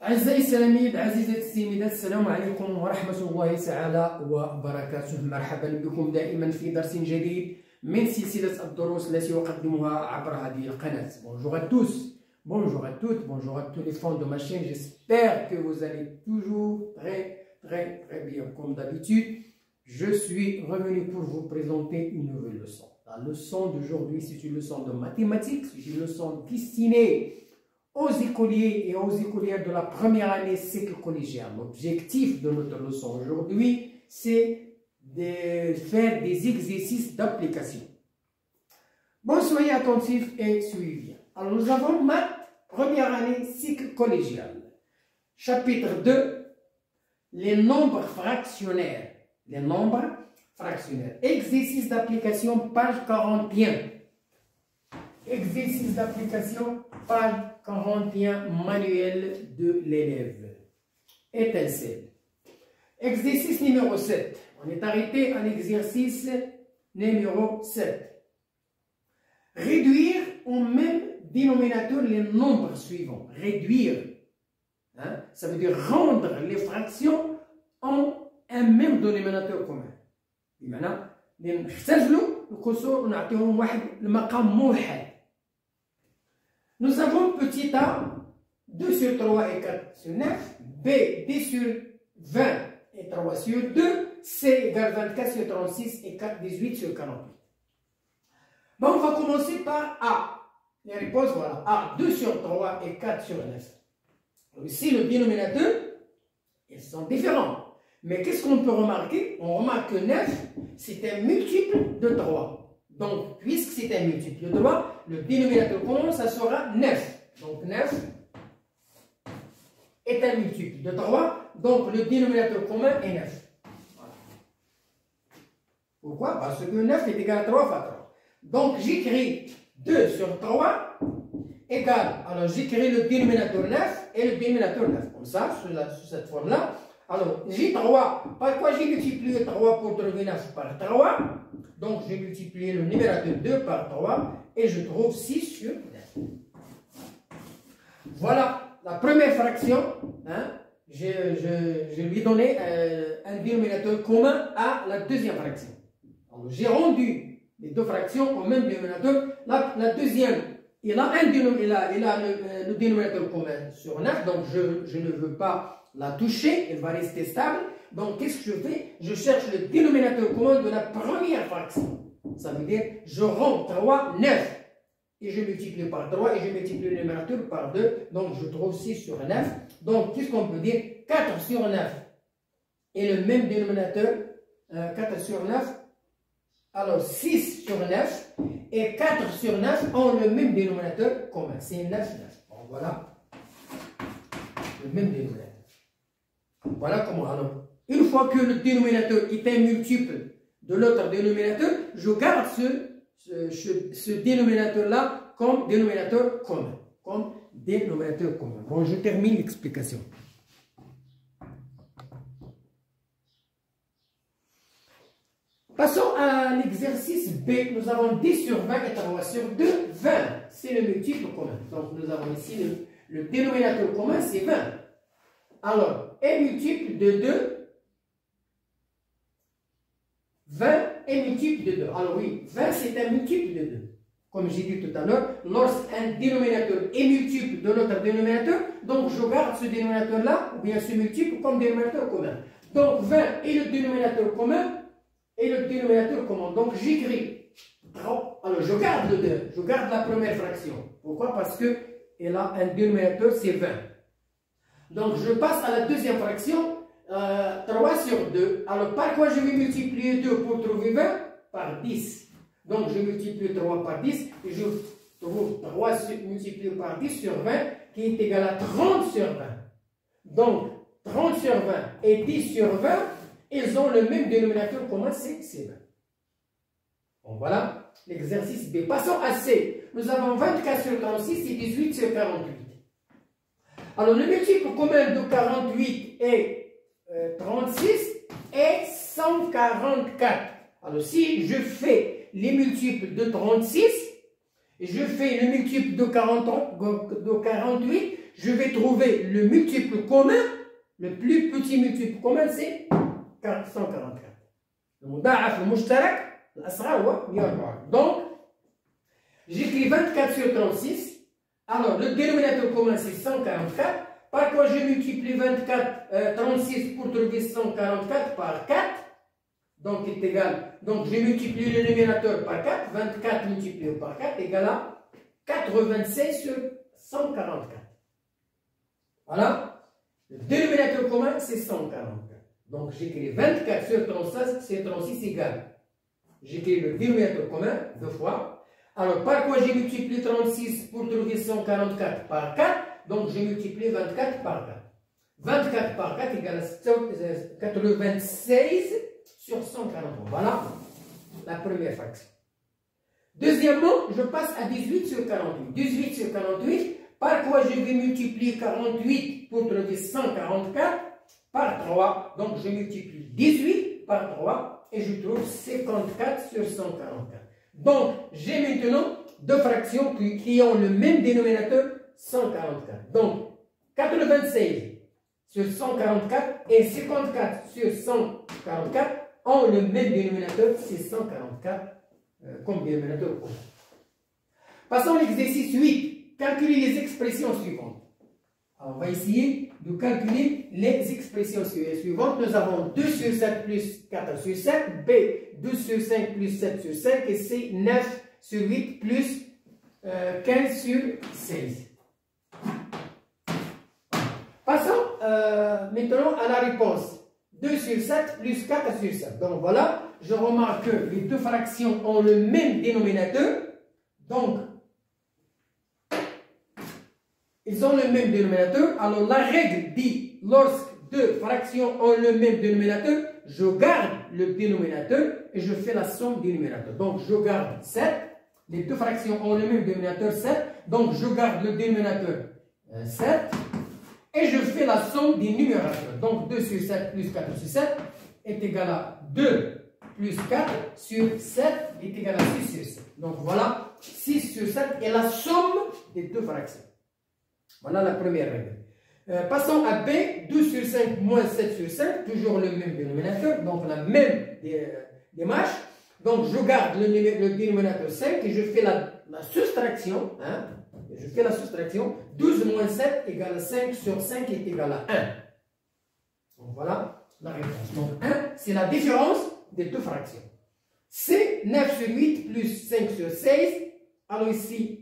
أعزائي التلاميذ، عزيزاتي التلميذات، السلام عليكم ورحمة الله تعالى وبركاته. مرحبا بكم دائما في درس جديد من سلسلة الدروس التي أقدمها عبر هذه القناة. Bonjour à tous, bonjour à toutes, bonjour à tous les fans de ma chaîne. J'espère que vous allez toujours très bien. Comme d'habitude, je suis revenu pour vous présenter une nouvelle leçon. La leçon d'aujourd'hui, c'est une leçon de mathématiques, c'est une leçon destinée aux écoliers et aux écolières de la première année cycle collégial. L'objectif de notre leçon aujourd'hui, c'est de faire des exercices d'application. Bon, soyez attentifs et suivez bien. Alors, nous avons maths, première année cycle collégial. Chapitre 2, les nombres fractionnaires. Les nombres fractionnaires. Exercice d'application, page 41. Exercice d'application, page 41, manuel de l'élève. Étincelle. Exercice numéro 7. On est arrêté à l'exercice numéro 7. Réduire au même dénominateur les nombres suivants. Réduire, hein, ça veut dire rendre les fractions en un même dénominateur commun. بمعنى نختزلوا الكسور ونعطيهم واحد المقام موحد. Nous avons petit a 2 sur 3 et 4 sur 9, B 10 sur 20 et 3 sur 2, C égale 24 sur 36 et 4, 18 sur 48. Bon, on va commencer par A. Les réponses, voilà. A, 2 sur 3 et 4 sur 9. Alors ici, le dénominateur, ils sont différents. Mais qu'est-ce qu'on peut remarquer? On remarque que 9, c'est un multiple de 3. Donc, puisque c'est un multiple de 3, le dénominateur commun, ça sera 9. Donc, 9 est un multiple de 3. Donc, le dénominateur commun est 9. Voilà. Pourquoi? Parce que 9 est égal à 3 fois 3. Donc, j'écris 2 sur 3 égale. Alors, j'écris le dénominateur 9 et le dénominateur 9. Comme ça, sous cette forme-là. Alors, j'ai 3. Par quoi j'ai multiplié 3 pour trouver 9 par 3? Donc, j'ai multiplié le numérateur 2 par 3 et je trouve 6 sur 9. Voilà la première fraction. Hein, je lui ai donné un dénominateur commun à la deuxième fraction. J'ai rendu les deux fractions au même dénominateur. La deuxième, il a le dénominateur commun sur 9. Donc, je ne veux pas la toucher, elle va rester stable. Donc, qu'est-ce que je fais? Je cherche le dénominateur commun de la première fraction. Ça veut dire, je rends 3, 9. Et je multiplie par 3 et je multiplie le numérateur par 2. Donc, je trouve 6 sur 9. Donc, qu'est-ce qu'on peut dire? 4 sur 9 est le même dénominateur. 4 sur 9. Alors, 6 sur 9 et 4 sur 9 ont le même dénominateur commun. C'est 9, 9. Bon, voilà le même dénominateur. Voilà comment. Alors, une fois que le dénominateur est un multiple de l'autre dénominateur, je garde ce dénominateur-là comme dénominateur commun. Comme dénominateur commun. Bon, je termine l'explication. Passons à l'exercice B. Nous avons 10 sur 20 et 3 sur 2, 20. C'est le multiple commun. Donc, nous avons ici le dénominateur commun, c'est 20. Alors, un multiple de 2, 20 est multiple de 2. Alors oui, 20 c'est un multiple de 2. Comme j'ai dit tout à l'heure, lorsqu'un dénominateur est multiple de l'autre dénominateur, donc je garde ce dénominateur-là, ou bien ce multiple, comme dénominateur commun. Donc 20 est le dénominateur commun, et le dénominateur commun. Donc j'écris 3. Alors je garde le 2, je garde la première fraction. Pourquoi? Parce qu'elle a un dénominateur, c'est 20. Donc, je passe à la deuxième fraction, 3 sur 2. Alors, par quoi je vais multiplier 2 pour trouver 20? Par 10. Donc, je multiplie 3 par 10 et je trouve 3 multiplié par 10 sur 20 qui est égal à 30 sur 20. Donc, 30 sur 20 et 10 sur 20, ils ont le même dénominateur commun, c'est 20. Bon, voilà l'exercice B. Passons à C. Nous avons 24 sur 36 et 18 sur 48. Alors, le multiple commun de 48 et 36 est 144. Alors, si je fais les multiples de 36, et je fais le multiple de 48, je vais trouver le multiple commun. Le plus petit multiple commun, c'est 144. المضاعف المشترك الأصغر هو 104. Donc, j'écris 24 sur 36. Alors, le dénominateur commun, c'est 144. Par quoi je multiplie 36 pour trouver 144 par 4. Donc, est égal. Donc, je multiplie le numérateur par 4. 24 multiplié par 4 égale à 96 sur 144. Voilà. Le dénominateur commun, c'est 144. Donc, j'écris 24 sur 36, c'est 36 égale. J'écris le dénominateur commun deux fois. Alors, par quoi j'ai multiplié 36 pour trouver 144 par 4? Donc, j'ai multiplié 24 par 4. 24 par 4 égale à 96 sur 143. Voilà la première fraction. Deuxièmement, je passe à 18 sur 48. 18 sur 48, par quoi je vais multiplier 48 pour trouver 144 par 3. Donc, je multiplie 18 par 3 et je trouve 54 sur 144. Donc, j'ai maintenant deux fractions qui ont le même dénominateur, 144. Donc, 96 sur 144 et 54 sur 144 ont le même dénominateur, c'est 144 comme dénominateur commun. Passons à l'exercice 8. Calculer les expressions suivantes. Alors, on va essayer de calculer les expressions suivantes. Nous avons 2 sur 7 plus 4 sur 7, B, 2 sur 5 plus 7 sur 5, et C, 9 sur 8 plus 15 sur 16. Passons maintenant à la réponse. 2 sur 7 plus 4 sur 7. Donc voilà, je remarque que les deux fractions ont le même dénominateur. Donc, ils ont le même dénominateur. Alors, la règle dit, lorsque deux fractions ont le même dénominateur, je garde le dénominateur et je fais la somme des numérateurs. Donc, je garde 7. Les deux fractions ont le même dénominateur, 7. Donc, je garde le dénominateur 7. Et je fais la somme des numérateurs. Donc, 2 sur 7 plus 4 sur 7 est égal à 2 plus 4 sur 7 est égal à 6 sur 7. Donc, voilà, 6 sur 7 est la somme des deux fractions. Voilà la première règle. Passons à B, 2 sur 5 moins 7 sur 5, toujours le même dénominateur, donc la même démarche. Donc je garde le dénominateur 5 et je fais la soustraction. Hein, je fais la soustraction. 12 moins 7 égale à 5 sur 5 est égal à 1. Donc voilà la réponse. Donc 1, c'est la différence des deux fractions. C, 9 sur 8 plus 5 sur 16. Alors ici,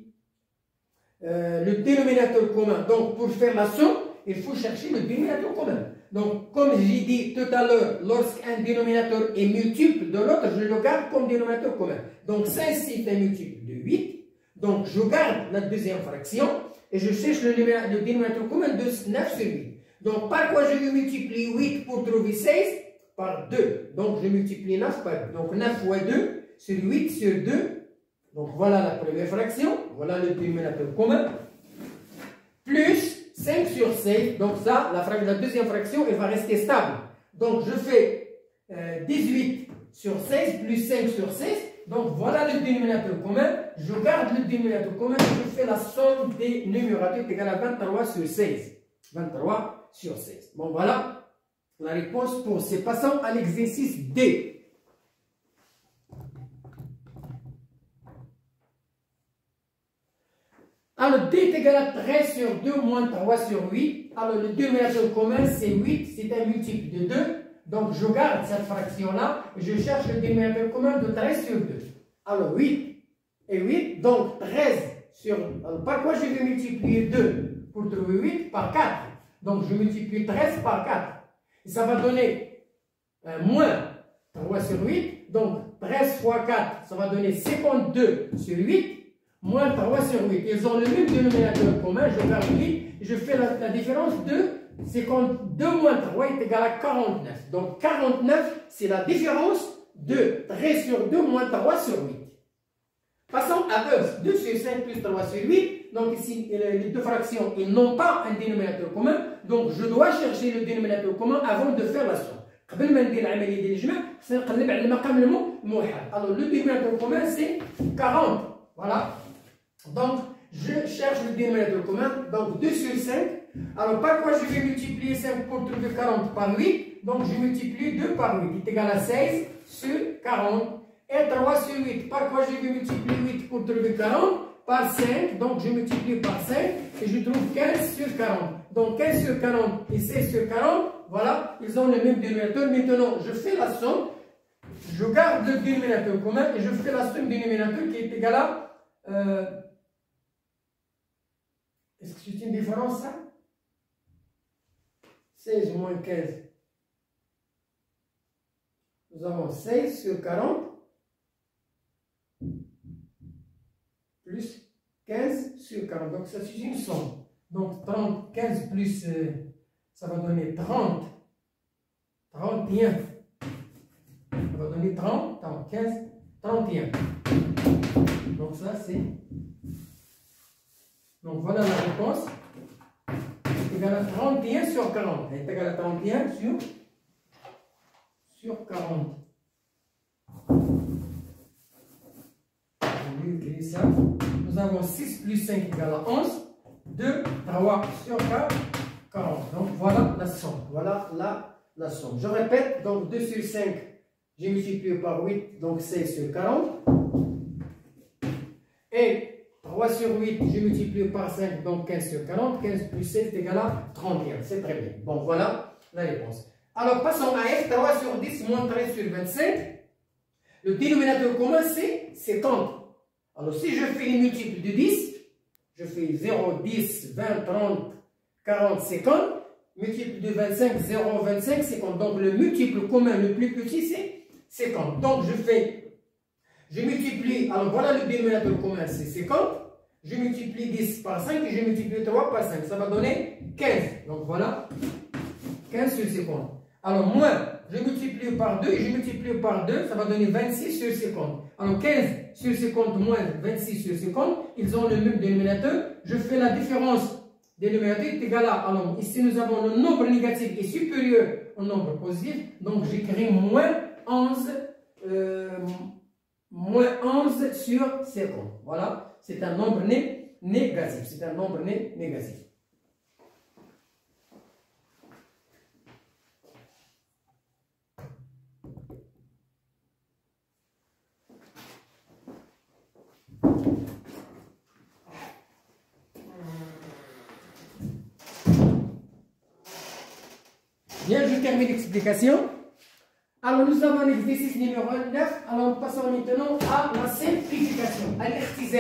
le dénominateur commun. Donc, pour faire la somme, il faut chercher le dénominateur commun. Donc, comme j'ai dit tout à l'heure, lorsqu'un dénominateur est multiple de l'autre, je le garde comme dénominateur commun. Donc, 5 c'est un multiple de 8. Donc, je garde la deuxième fraction et je cherche le dénominateur commun de 9 sur 8. Donc, par quoi je vais multiplier 8 pour trouver 16? Par 2. Donc, je multiplie 9 par 2. Donc, 9 fois 2 sur 8 sur 2. Donc, voilà la première fraction. Voilà le dénominateur commun. Plus 5 sur 16. Donc, ça, la deuxième fraction, elle va rester stable. Donc, je fais 18 sur 16 plus 5 sur 16. Donc, voilà le dénominateur commun. Je garde le dénominateur commun et je fais la somme des numérateurs égale à 23 sur 16. 23 sur 16. Bon, voilà la réponse pour C. Passons à l'exercice D. Alors, D est égal à 13 sur 2 moins 3 sur 8. Alors, le dénominateur commun, c'est 8. C'est un multiple de 2. Donc, je garde cette fraction-là et je cherche le dénominateur commun de 13 sur 2. Alors, 8 et 8. Donc, 13 sur... Alors, par quoi je vais multiplier 2 pour trouver 8? Par 4. Donc, je multiplie 13 par 4. Et ça va donner moins 3 sur 8. Donc, 13 fois 4, ça va donner 52 sur 8. Moins 3 sur 8. Ils ont le même dénominateur commun. Je garde 8 et je fais la différence de 52 moins 3 est égal à 49. Donc 49, c'est la différence de 13 sur 2 moins 3 sur 8. Passons à E. 2 sur 5 plus 3 sur 8. Donc ici, les deux fractions, ils n'ont pas un dénominateur commun. Donc je dois chercher le dénominateur commun avant de faire la somme. قبل ما ندير العمليه ديال الجمع خصنا نقلب على المقام الموحد. Alors le dénominateur commun c'est 40. Voilà. Donc, je cherche le dénominateur commun. Donc 2 sur 5. Alors par quoi je vais multiplier 5 pour trouver 40 par 8? Donc je multiplie 2 par 8, qui est égal à 16 sur 40. Et 3 sur 8. Par quoi je vais multiplier 8 pour trouver 40? Par 5. Donc je multiplie par 5 et je trouve 15 sur 40. Donc 15 sur 40 et 16 sur 40, voilà, ils ont le même dénominateur. Maintenant, je fais la somme. Je garde le dénominateur commun et je fais la somme du dénominateur qui est égale à... Est-ce que c'est une différence ça? 16 moins 15. Nous avons 16 sur 40 plus 15 sur 40. Donc ça c'est une somme. Donc 30, 15 plus, ça va donner 30, 31. Ça va donner 30, 15, 31. Donc ça c'est... Donc voilà la réponse. C'est égal à 31 sur 40. Elle est égale à 31 sur 40. Je vais écrire ça. Nous avons 6 plus 5 égale à 11. 2, 3 sur 40. Donc voilà la somme. Voilà la somme. Je répète, donc 2 sur 5, j'ai multiplié par 8, donc 16 sur 40. Et 3 sur 8, j'ai multiplié par 5, donc 15 sur 40. 15 plus 16 est égal à 31. C'est très bien. Bon, voilà la réponse. Alors, passons à F. 3 sur 10 moins 13 sur 25. Le dénominateur commun, c'est 50. Alors, si je fais les multiples de 10, je fais 0, 10, 20, 30, 40, 50. Multiple de 25, 0, 25, 50. Donc, le multiple commun le plus petit, c'est 50. Donc, je multiplie, alors voilà le dénominateur commun, c'est 50. Je multiplie 10 par 5 et je multiplie 3 par 5. Ça va donner 15. Donc voilà, 15 sur 50. Alors moins, je multiplie par 2 et je multiplie par 2, ça va donner 26 sur 50. Alors 15 sur 50 moins 26 sur 50, ils ont le même dénominateur. Je fais la différence dénominateur est égal à, alors ici nous avons le nombre négatif qui est supérieur au nombre positif. Donc j'écris moins 11 sur 50. Voilà, c'est un nombre négatif. C'est un nombre négatif. Bien, je termine l'explication. Alors, nous avons l'exercice numéro 9. Alors, passons maintenant à la simplification, à l'exercice.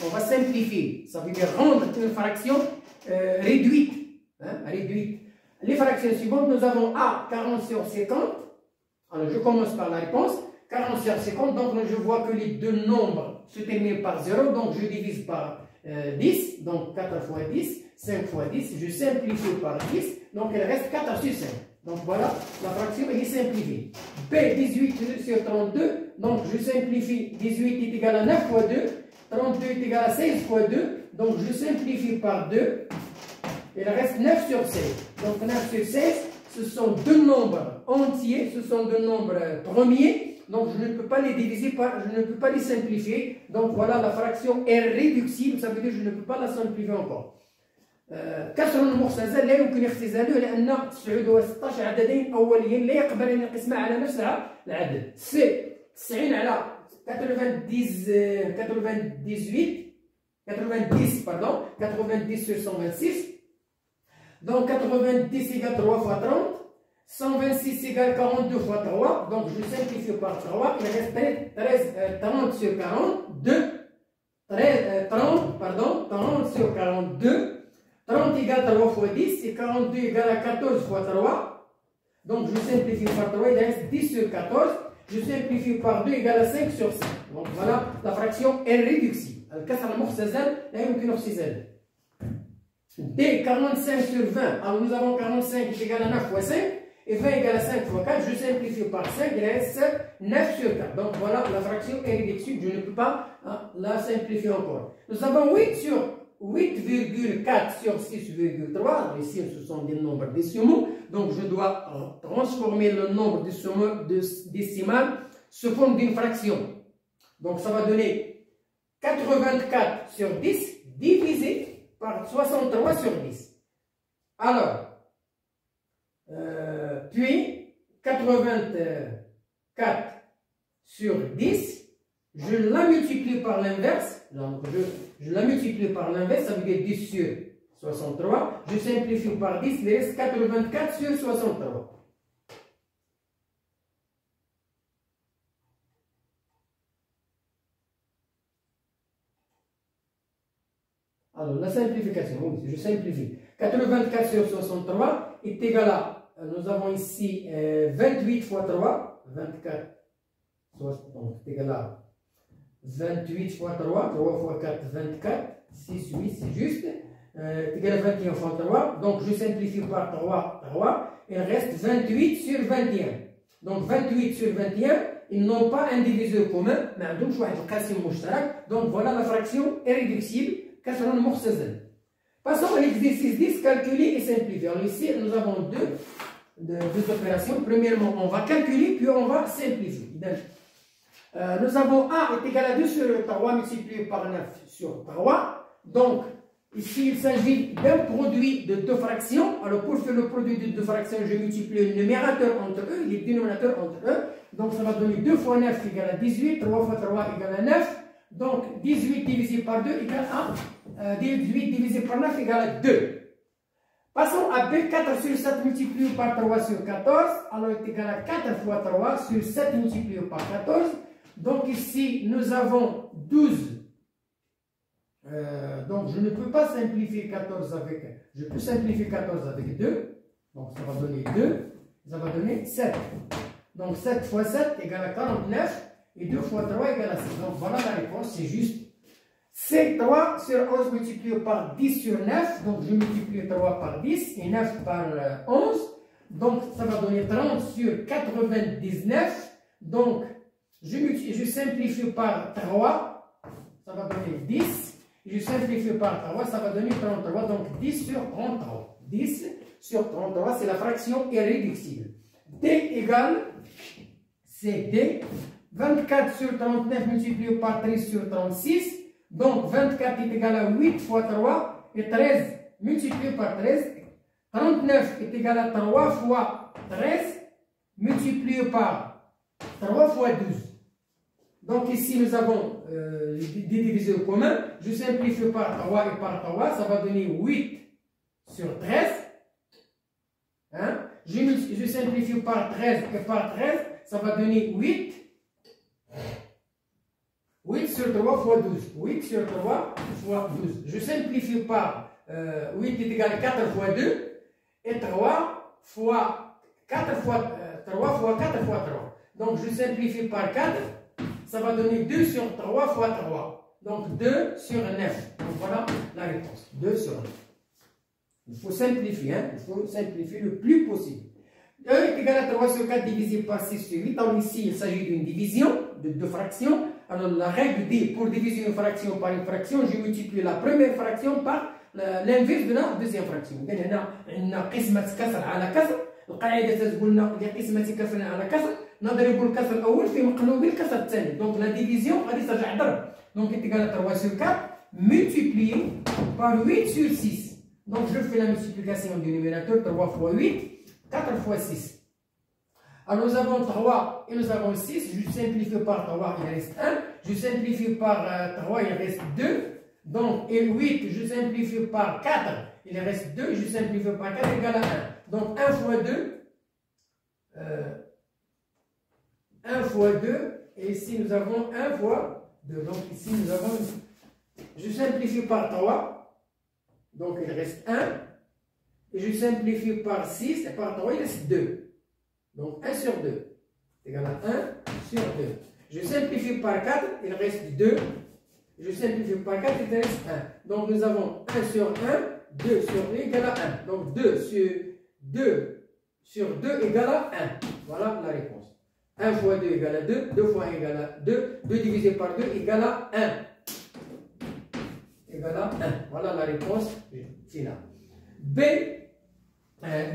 On va simplifier. Ça veut dire rendre une fraction réduite. Réduite. Les fractions suivantes, nous avons A, 40 sur 50. Alors, je commence par la réponse. 40 sur 50, donc je vois que les deux nombres se terminent par 0. Donc, je divise par 10. Donc, 4 fois 10, 5 fois 10. Je simplifie par 10. Donc, il reste 4 sur 5. Donc voilà, la fraction est simplifiée. B, 18 sur 32. Donc je simplifie. 18 est égal à 9 fois 2. 32 est égal à 16 fois 2. Donc je simplifie par 2. Il reste 9 sur 16. Donc 9 sur 16, ce sont deux nombres entiers. Ce sont deux nombres premiers. Donc je ne peux pas les diviser par, je ne peux pas les simplifier. Donc voilà, la fraction est réductible. Ça veut dire que je ne peux pas la simplifier encore. كسر المختزل لا يمكن اختزاله لأن 9 و16 عددين أوليين لا يقبل أن ينقسما على نفس العدد. سي 90 على 90 sur 126. Donc 90 égale 3 fois 30. 126 égale 42 fois 3. Donc je simplifie par 3. Il reste 30 sur 42. 30 sur 42. 30 égale 3 fois 10 et 42 égale à 14 fois 3. Donc je simplifie par 3, il reste 10 sur 14. Je simplifie par 2 égale à 5 sur 5. Donc voilà, la fraction est réductible. الكسر المختزل لا يمكن اختزاله. D, 45 sur 20. Alors nous avons 45 qui est égal à 9 fois 5 et 20 égale à 5 fois 4. Je simplifie par 5, il reste 9 sur 4. Donc voilà, la fraction est réductible. Je ne peux pas la simplifier encore. Nous avons 8 sur 8,4 sur 6,3. Ici, ce sont des nombres décimaux. Donc, je dois transformer le nombre décimal sous forme d'une fraction. Donc, ça va donner 84 sur 10 divisé par 63 sur 10. Alors, puis 84 sur 10, je la multiplie par l'inverse. Donc, je la multiplie par l'inverse, ça veut dire 10 sur 63. Je simplifie par 10, il reste 84 sur 63. Alors, la simplification, oui, je simplifie. 84 sur 63 est égal à, nous avons ici 28 fois 3, 24, donc c'est égal à 28 fois 3, 3 fois 4, 24, 6, 8, c'est juste, est égal à 21 fois 3, donc je simplifie par 3, 3, il reste 28 sur 21. Donc 28 sur 21, ils n'ont pas un diviseur commun, mais donc voilà la fraction irréductible. Passons à l'exercice 10, calculer et simplifier. Alors ici, nous avons deux opérations. Premièrement, on va calculer, puis on va simplifier. Nous avons A est égal à 2 sur 3 multiplié par 9 sur 3. Donc, ici, il s'agit d'un produit de deux fractions. Alors, pour faire le produit de deux fractions, je multiplie le numérateur entre eux, les dénominateurs entre eux. Donc, ça va donner 2 fois 9 égale à 18, 3 fois 3 égale à 9. Donc, 18 divisé par 2 égale à 18 divisé par 9 égale à 2. Passons à B, 4 sur 7 multiplié par 3 sur 14. Alors, est égal à 4 fois 3 sur 7 multiplié par 14. Donc, ici, nous avons 12. Donc, je ne peux pas simplifier 14 avec... Je peux simplifier 14 avec 2. Donc, ça va donner 2. Ça va donner 7. Donc, 7 fois 7 égale à 49. Et 2 fois 3 égale à 6. Donc, voilà la réponse. C'est juste. C'est 3 sur 11 multiplié par 10 sur 9. Donc, je multiplie 3 par 10 et 9 par 11. Donc, ça va donner 30 sur 99. Donc, je simplifie par 3. Ça va donner 10. Je simplifie par 3. Ça va donner 33. Donc, 10 sur 33. 10 sur 33, c'est la fraction irréductible. D égale, c'est D. 24 sur 39 multiplié par 13 sur 36. Donc, 24 est égal à 8 fois 3 et 13 multiplié par 13. 39 est égal à 3 fois 13 multiplié par 3 fois 12. Donc, ici, nous avons des diviseurs communs. Je simplifie par 3 et par 3. Ça va donner 8 sur 13. Hein? Je simplifie par 13 et par 13. Ça va donner 8. 8 sur 3 fois 12. 8 sur 3 fois 12. Je simplifie par 8 est égal à 4 fois 2. Et 3 fois 4 fois 3 fois 4 fois 3. Donc je simplifie par 4. Ça va donner 2 sur 3 fois 3. Donc 2 sur 9. Donc voilà la réponse. 2 sur 9. Il faut simplifier. Hein? Il faut simplifier le plus possible. E est égal à 3 sur 4 divisé par 6 sur 8. Alors ici, il s'agit d'une division de deux fractions. Alors la règle dit, pour diviser une fraction par une fraction, je multiplie la première fraction par l'inverse de la deuxième fraction. هنا عندنا قسمة كسر على كسر. القاعدة تقول لنا لقسمة كسر على كسر نضرب الكسر الأول في مقلوب الكسر الثاني. Donc la division غادي ترجع ضرب. Donc est égal à 3 sur 4 multiplié par 8 sur 6. Donc je fais la multiplication du numérateur 3 fois 8. 4 fois 6. Alors nous avons 3 et nous avons 6. Je simplifie par 3, il reste 1. Je simplifie par 3, il reste 2. Donc, et 8, je simplifie par 4, il reste 2. Je simplifie par 4 égale à 1. Donc 1 fois 2. 1 fois 2. Et ici nous avons 1 fois 2. Donc ici nous avons... Je simplifie par 3. Donc il reste 1. Et je simplifie par 6 et par 3, il reste 2. Donc 1 sur 2 égale à 1 sur 2. Je simplifie par 4, il reste 2. Je simplifie par 4, il reste 1. Donc nous avons 1 sur 1, 2 sur 2 égale à 1. Donc 2 sur 2 égale à 1. Voilà la réponse. 1 fois 2 égale à 2, 2 fois 1 égale à 2, 2 divisé par 2 égale à 1. Égale à 1. Voilà la réponse finale. B.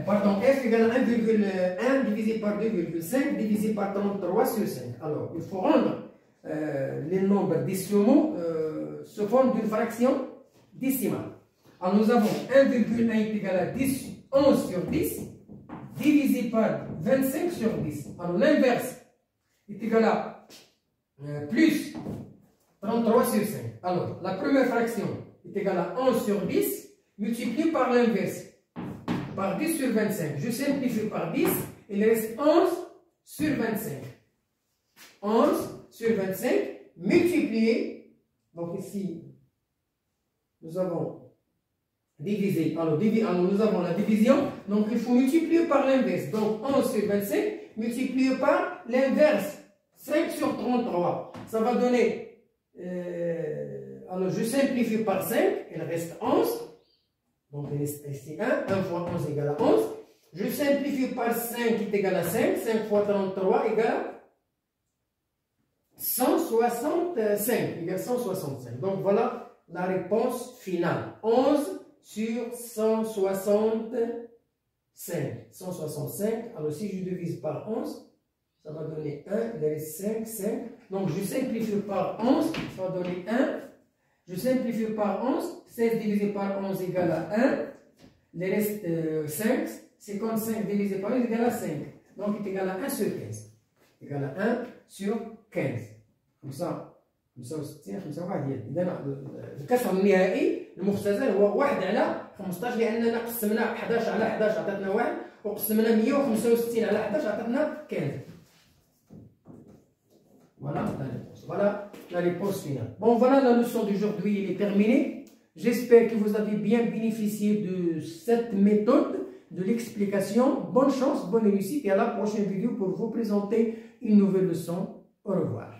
Pardon, F égale à 1,1 divisé par 2,5 divisé par 33 sur 5. Alors, il faut rendre les nombres décimaux sous forme d'une fraction décimale. Alors nous avons 1,1 est égal à 11 sur 10 divisé par 25 sur 10. Alors l'inverse est égal à plus 33 sur 5. Alors la première fraction est égale à 11 sur 10 multiplié par l'inverse, par 10 sur 25. Je simplifie par 10, il reste 11 sur 25. 11 sur 25 multiplié, donc ici, nous avons divisé. Alors, nous avons la division, donc il faut multiplier par l'inverse. Donc 11 sur 25 multiplié par l'inverse, 5 sur 33. Ça va donner, alors je simplifie par 5, il reste 11. Donc il reste ici 1, 1 fois 11 égale à 11. Je simplifie par 5 qui est égal à 5, 5 fois 33 égale à 165, égale 165. Donc voilà la réponse finale. 11 sur 165. 165, alors si je divise par 11, ça va donner 1, il reste 5, 5. Donc je simplifie par 11, ça va donner 1. Je simplifie par 11, 16 divisé par 11 égale à 1. Il reste 5, 55 divisé par 11 égale à 5. Donc il est égal à 1 sur 15. Égal à 1 sur 15. comme ça 65 25 إذا الكسر النهائي المختزل هو 1 على 15 لأننا قسمنا 11 على 11 عطاتنا 1 وقسمنا 165 على 11 عطاتنا 15. Voilà la réponse. Voilà la réponse finale. Bon, voilà la leçon d'aujourd'hui, elle est terminée. J'espère que vous avez bien bénéficié de cette méthode, de l'explication. Bonne chance, bonne réussite et à la prochaine vidéo pour vous présenter une nouvelle leçon. Au revoir.